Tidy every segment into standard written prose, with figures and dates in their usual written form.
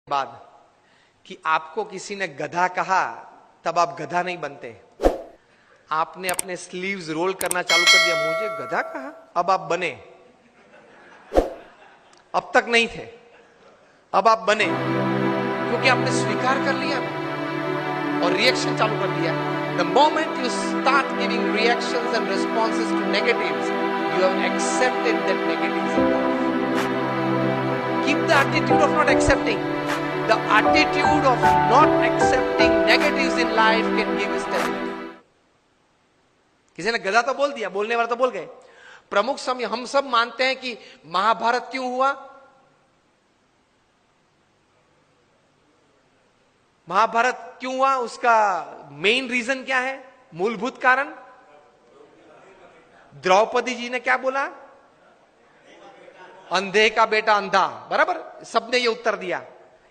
बाद कि आपको किसी ने गधा कहा तब आप गधा नहीं बनते। आपने अपने स्लीव्स रोल करना चालू कर दिया, मुझे गधा कहा, अब आप बने। अब तक नहीं थे, अब आप बने, क्योंकि आपने स्वीकार कर लिया और रिएक्शन चालू कर दिया। The moment you start giving reactions and responses to negatives, you have accepted that negatives in life. Keep the attitude of not accepting. The attitude of not accepting negatives in life can give stability. किसी ने गधा तो बोल दिया, बोलने वाला तो बोल गए। प्रमुख समय हम सब मानते हैं कि महाभारत क्यों हुआ? महाभारत क्यों हुआ? उसका मेन रीजन क्या है? मूलभूत कारण द्रौपदी जी ने क्या बोला? अंधे का बेटा अंधा। बराबर, सबने ये उत्तर दिया।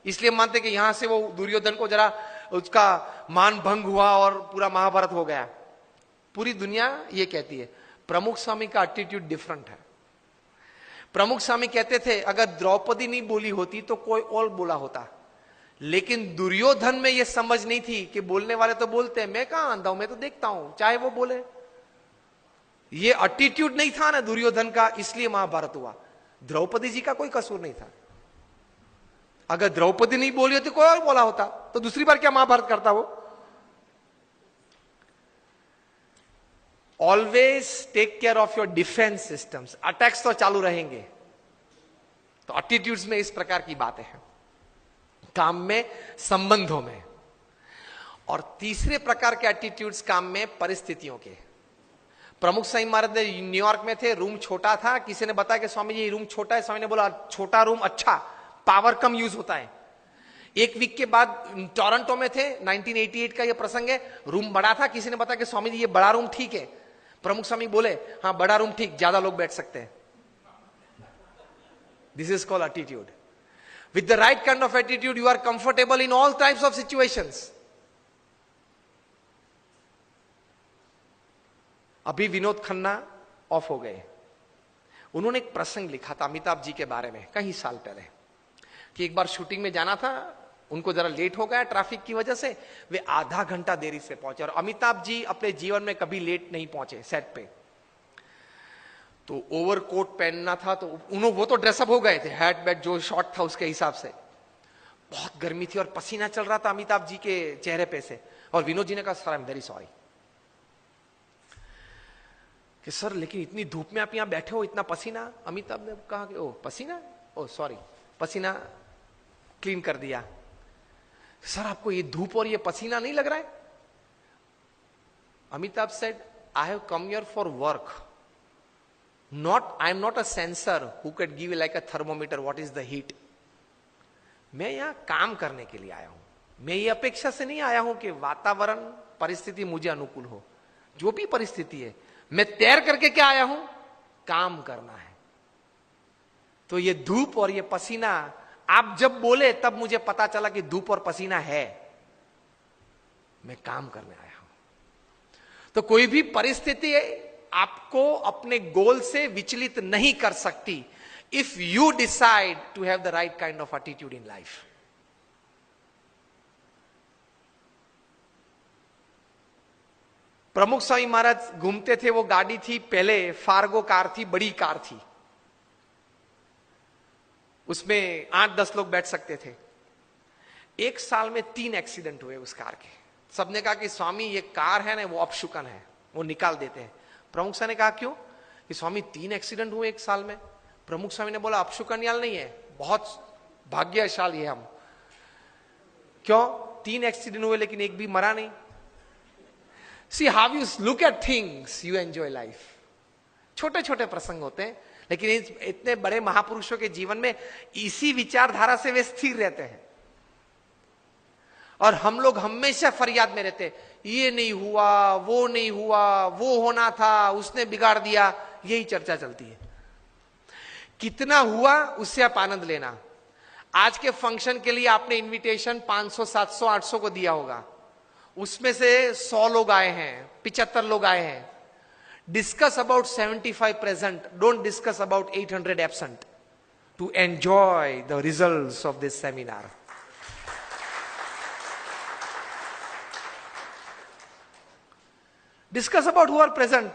इसलिए मानते कि यहां से वो दुर्योधन को जरा उसका मान भंग हुआ और पूरा महाभारत हो गया। पूरी दुनिया ये कहती है। प्रमुख स्वामी का एटीट्यूड डिफरेंट है। प्रमुख स्वामी कहते थे अगर द्रौपदी नहीं बोली होती तो कोई और बोला होता, लेकिन दुर्योधन में ये समझ नहीं थी कि बोलने वाले तो बोलते हैं, मैं कहां अंधा हूं, मैं तो देखता हूं, चाहे वो बोले। ये एटीट्यूड नहीं था ना दुर्योधन का, इसलिए महाभारत हुआ। द्रौपदी जी का कोई कसूर नहीं था। अगर द्रौपदी नहीं बोली होती कोई और बोला होता तो दूसरी बार क्या महाभारत करता वो? Always take care of your defence systems. Attacks तो चालू रहेंगे। तो एटीट्यूड्स में इस प्रकार की बातें हैं, काम में, संबंधों में। और तीसरे प्रकार के एटीट्यूड्स काम में, परिस्थितियों के। प्रमुख स्वामी महाराज न्यूयॉर्क में थे, रूम छोटा था। किसी ने बताया कि स्वामी जी ये रूम छोटा है। स्वामी ने बोला छोटा रूम अच्छा, पावर कम यूज होता है। एक वीक के बाद टोरंटो में थे, 1988 का ये प्रसंग है। रूम बड़ा था। किसी ने बताया कि स्वामी जी ये बड़ा रूम ठीक है। प्रमुख स्वामी बोले हाँ बड़ा रूम ठीक, ज्यादा लोग बैठ सकते हैं। This is called attitude. With the right kind of attitude you are comfortable in all types of situations. अभी विनोद खन्ना ऑफ हो गए। उन्होंने एक प्रसंग लिखा था अमिताभ जी के बारे में कई साल पहले, कि एक बार शूटिंग में जाना था, उनको जरा लेट हो गया ट्रैफिक की वजह से। वे आधा घंटा देरी से पहुंचे। और अमिताभ जी अपने जीवन में कभी लेट नहीं पहुंचे सेट पे। तो ओवरकोट पहनना था, तो वो तो ड्रेसअप हो गए थे, हैट बैट जो शॉर्ट था उसके हिसाब से। बहुत गर्मी थी और पसीना चल रहा था अमिताभ जी के चेहरे पे से। और विनोद जी ने कहा sir I am very sorry कि सर लेकिन इतनी धूप में आप यहां बैठे हो, इतना पसीना। अमिताभ ने कहा कि ओ पसीना, ओ सॉरी, पसीना क्लीन कर दिया। सर आपको ये धूप और ये पसीना नहीं लग रहा है? Amitabh said I have come here for work, not I am not a sensor who can give like a thermometer what is the heat. मैं यहां काम करने के लिए आया हूं। मैं ये अपेक्षा से नहीं आया हूं कि वातावरण परिस्थिति मुझे अनुकूल हो। जो भी परिस्थिति है, मैं तैर करके क्या आया हूं? काम करना है। तो ये धूप और ये पसीना, आप जब बोले तब मुझे पता चला कि धूप और पसीना है, मैं काम करने आया हूं। तो कोई भी परिस्थिति आपको अपने गोल से विचलित नहीं कर सकती, if you decide to have the right kind of attitude in life. Pramukh Swami महाराज घूमते थे, वो गाड़ी थी पहले फार्गो कार थी, बड़ी कार थी, उसमें 8-10 लोग बैठ सकते थे। एक साल में 3 एक्सीडेंट हुए उस कार के। सबने कहा कि स्वामी ये कार है ना वो अपशुकन है, वो निकाल देते हैं। प्रमुख स्वामी ने कहा क्यों? कि स्वामी 3 एक्सीडेंट हुए एक साल में। प्रमुख स्वामी ने बोला अपशुकन याल नहीं है, बहुत भाग्यशाली है हम। क्यों? 3 एक्सीडेंट हुए लेकिन एक भी मरा नहीं। See how you look at things, you enjoy life. छोटे छोटे प्रसंग होते हैं, लेकिन इतने बड़े महापुरुषों के जीवन में इसी विचारधारा से वे स्थिर रहते हैं। और हम लोग हमेशा फरियाद में रहते हैं, ये नहीं हुआ, वो नहीं हुआ, वो होना था, उसने बिगाड़ दिया। यही चर्चा चलती है। कितना हुआ उससे आप आनंद लेना। आज के फंक्शन के लिए आपने इनविटेशन 500, 700, 800 को दिया होगा। उसमें से 100 लोग आए हैं, 75 लोग आए हैं। Discuss about 75 present. Don't discuss about 800 absent. To enjoy the results of this seminar. Discuss about who are present.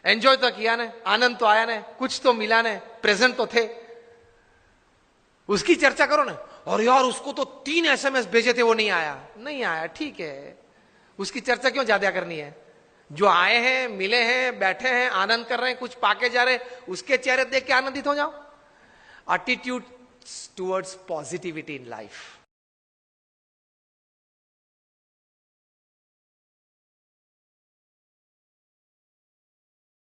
Enjoy तो किया ने, आनंद तो आया ने, कुछ तो मिला ने, प्रेजेंट तो थे, उसकी चर्चा करो ना. और यार उसको तो 3 SMS भेजे थे, वो नहीं आया. नहीं आया, ठीक है, उसकी चर्चा क्यों ज्यादा करनी है? जो आए हैं, मिले हैं, बैठे हैं, आनंद कर रहे हैं, कुछ पाके जा रहे हैं, उसके चेहरे देख के आनंदित हो जाओ. Attitude towards positivity in life.